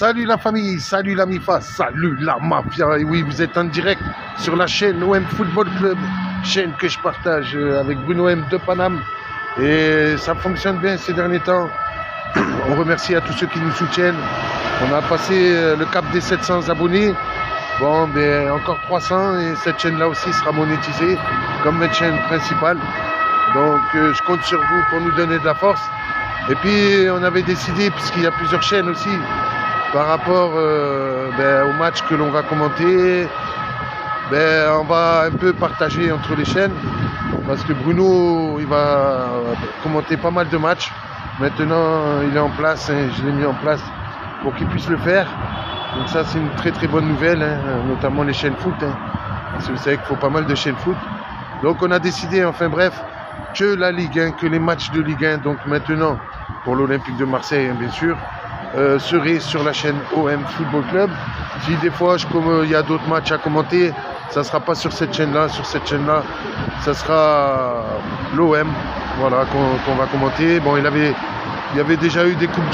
Salut la famille, salut la MIFA, salut la mafia. Et oui, vous êtes en direct sur la chaîne OM Football Club, chaîne que je partage avec Bruno M de Paname. Et ça fonctionne bien ces derniers temps. On remercie à tous ceux qui nous soutiennent. On a passé le cap des 700 abonnés. Bon, ben encore 300 et cette chaîne-là aussi sera monétisée comme notre chaîne principale. Donc je compte sur vous pour nous donner de la force. Et puis on avait décidé, puisqu'il y a plusieurs chaînes aussi, par rapport au match que l'on va commenter, on va un peu partager entre les chaînes. Parce que Bruno, il va commenter pas mal de matchs. Maintenant, il est en place, hein, je l'ai mis en place pour qu'il puisse le faire. Donc ça, c'est une très très bonne nouvelle, hein, notamment les chaînes foot. Hein, parce que vous savez qu'il faut pas mal de chaînes foot. Donc on a décidé, enfin bref, que la Ligue 1, que les matchs de Ligue 1, donc maintenant, pour l'Olympique de Marseille, hein, bien sûr, seraient sur la chaîne OM Football Club. Si des fois, comme il y a d'autres matchs à commenter, ça ne sera pas sur cette chaîne-là. Sur cette chaîne-là, ça sera l'OM, voilà, qu'on va commenter. Bon, il y avait déjà eu une Coupe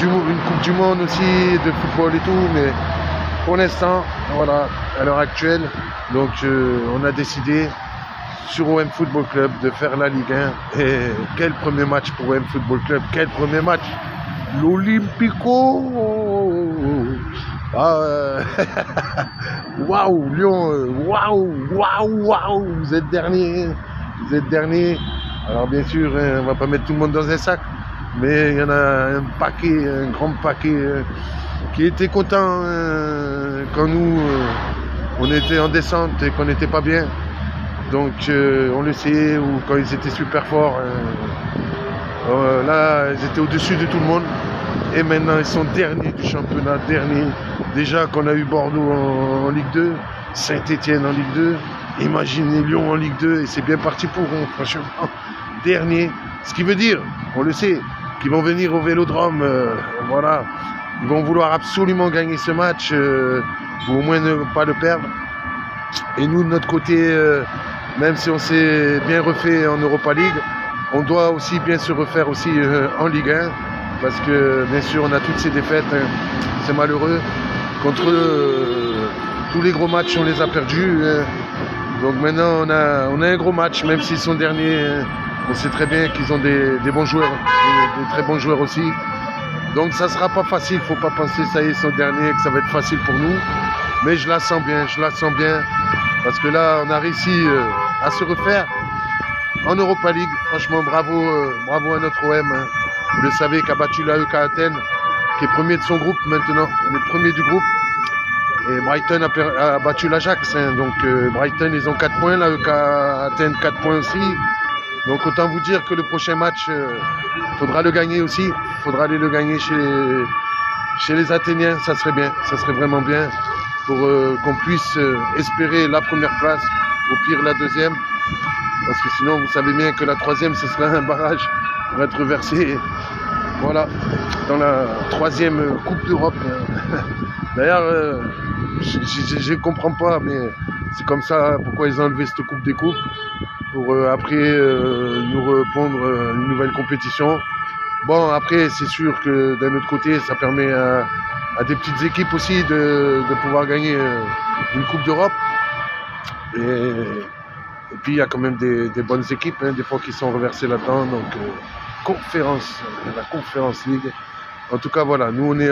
du Monde aussi de football et tout, mais pour l'instant, voilà, à l'heure actuelle, donc on a décidé sur OM Football Club de faire la Ligue 1. Et quel premier match pour OM Football Club, quel premier match, l'Olympico. Waouh, Lyon, waouh, vous êtes dernier. Alors bien sûr, on va pas mettre tout le monde dans un sac, mais il y en a un paquet, un grand paquet qui était content quand nous on était en descente et qu'on n'était pas bien. Donc on le sait, ou quand ils étaient super forts, là ils étaient au-dessus de tout le monde. Et maintenant ils sont derniers du championnat, derniers. Déjà qu'on a eu Bordeaux en Ligue 2, Saint-Etienne en Ligue 2, imaginez Lyon en Ligue 2, et c'est bien parti pour eux, franchement, dernier. Ce qui veut dire, on le sait, qu'ils vont venir au Vélodrome, voilà, ils vont vouloir absolument gagner ce match, ou au moins ne pas le perdre. Et nous de notre côté, même si on s'est bien refait en Europa League, on doit aussi bien se refaire aussi en Ligue 1, parce que bien sûr on a toutes ces défaites, hein, c'est malheureux. Contre tous les gros matchs, on les a perdus. Donc maintenant, on a un gros match, même s'ils sont derniers. On sait très bien qu'ils ont des bons joueurs, des très bons joueurs aussi. Donc ça ne sera pas facile. Il ne faut pas penser, ça y est, ils sont derniers, que ça va être facile pour nous. Mais je la sens bien, Parce que là, on a réussi à se refaire en Europa League. Franchement, bravo à notre OM. Hein. Vous le savez, qui a battu la EK Athènes, qui est premier de son groupe maintenant, on est premier du groupe. Et Brighton a battu l'Ajax, hein. Donc Brighton ils ont 4 points, la EK Athènes 4 points aussi. Donc autant vous dire que le prochain match, il faudra le gagner aussi. Il faudra aller le gagner chez les Athéniens, ça serait bien, ça serait vraiment bien pour qu'on puisse espérer la première place, au pire la deuxième. Parce que sinon vous savez bien que la troisième ce sera un barrage pour être versé. Voilà, dans la troisième Coupe d'Europe. D'ailleurs, je ne comprends pas, mais c'est comme ça, pourquoi ils ont enlevé cette Coupe des Coupes, pour après nous répondre une nouvelle compétition. Bon, après, c'est sûr que d'un autre côté, ça permet à des petites équipes aussi de pouvoir gagner une Coupe d'Europe. Et puis, il y a quand même des bonnes équipes, hein, des fois qui sont reversées là-dedans. Donc, la Conférence League. En tout cas, voilà, nous, on est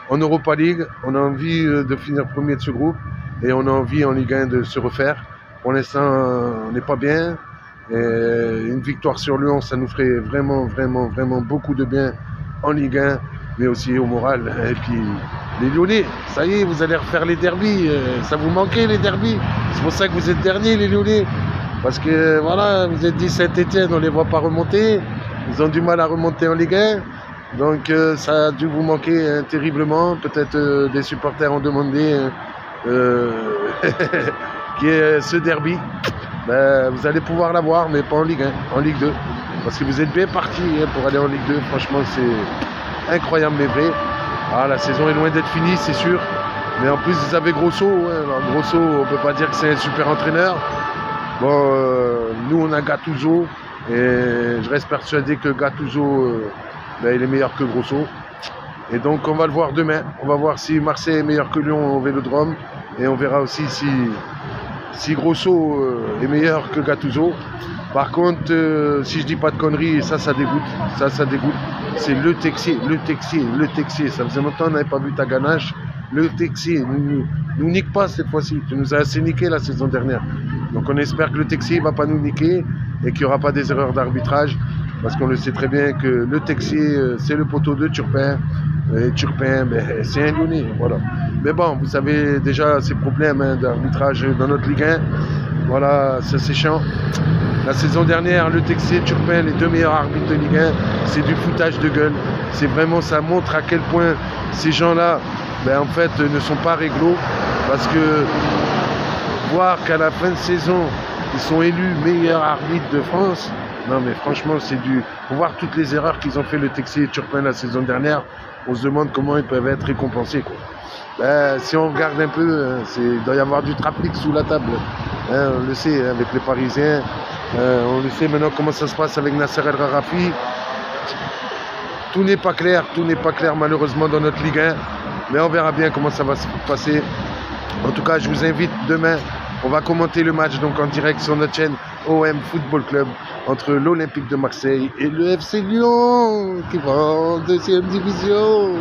en Europa League. On a envie de finir premier de ce groupe. Et on a envie en Ligue 1 de se refaire. Pour l'instant, on n'est pas bien. Et une victoire sur Lyon, ça nous ferait vraiment beaucoup de bien en Ligue 1, mais aussi au moral. Et puis, les Lyonnais, ça y est, vous allez refaire les derbies. Ça vous manquait, les derbies. C'est pour ça que vous êtes derniers, les Lyonnais. Parce que, voilà, vous êtes dit Saint-Etienne, on ne les voit pas remonter. Ils ont du mal à remonter en Ligue 1. Donc, ça a dû vous manquer terriblement. Peut-être des supporters ont demandé qui est ce derby. Vous allez pouvoir l'avoir, mais pas en Ligue 1, en Ligue 2. Parce que vous êtes bien partis pour aller en Ligue 2. Franchement, c'est incroyable, mais vrai. Ah, la saison est loin d'être finie, c'est sûr. Mais en plus, vous avez Grosso. Hein. Alors, Grosso, on ne peut pas dire que c'est un super entraîneur. Bon, nous, on a Gattuso. Et je reste persuadé que Gattuso, il est meilleur que Grosso. Et donc on va le voir demain. On va voir si Marseille est meilleur que Lyon au Vélodrome. Et on verra aussi si Grosso est meilleur que Gattuso. Par contre, si je dis pas de conneries, et ça dégoûte. Ça dégoûte. C'est le Texier. Ça faisait longtemps qu'on n'avait pas vu ta ganache. Le Texier nous nique pas cette fois-ci. Tu nous as assez niqué la saison dernière. Donc on espère que le Texier ne va pas nous niquer et qu'il n'y aura pas des erreurs d'arbitrage. Parce qu'on le sait très bien que le Texier, c'est le poteau de Turpin. Et Turpin, c'est un Lyonnais. Voilà. Mais bon, vous savez déjà ces problèmes d'arbitrage dans notre Ligue 1. Voilà, ça c'est chiant. La saison dernière, le Texier et Turpin, les deux meilleurs arbitres de Ligue 1, c'est du foutage de gueule. C'est vraiment, ça montre à quel point ces gens-là, en fait, ne sont pas réglo. Parce que voir qu'à la fin de saison, ils sont élus meilleurs arbitres de France, non mais franchement, c'est du... Pour voir toutes les erreurs qu'ils ont fait le Texier et Turpin la saison dernière, on se demande comment ils peuvent être récompensés, quoi. Si on regarde un peu, il doit y avoir du trafic sous la table. On le sait, avec les Parisiens. On le sait maintenant comment ça se passe avec Nasser El Khelaïfi. Tout n'est pas clair malheureusement dans notre Ligue 1. Mais on verra bien comment ça va se passer. En tout cas, je vous invite demain. On va commenter le match donc en direct sur notre chaîne OM Football Club entre l'Olympique de Marseille et le FC Lyon qui va en 2e division.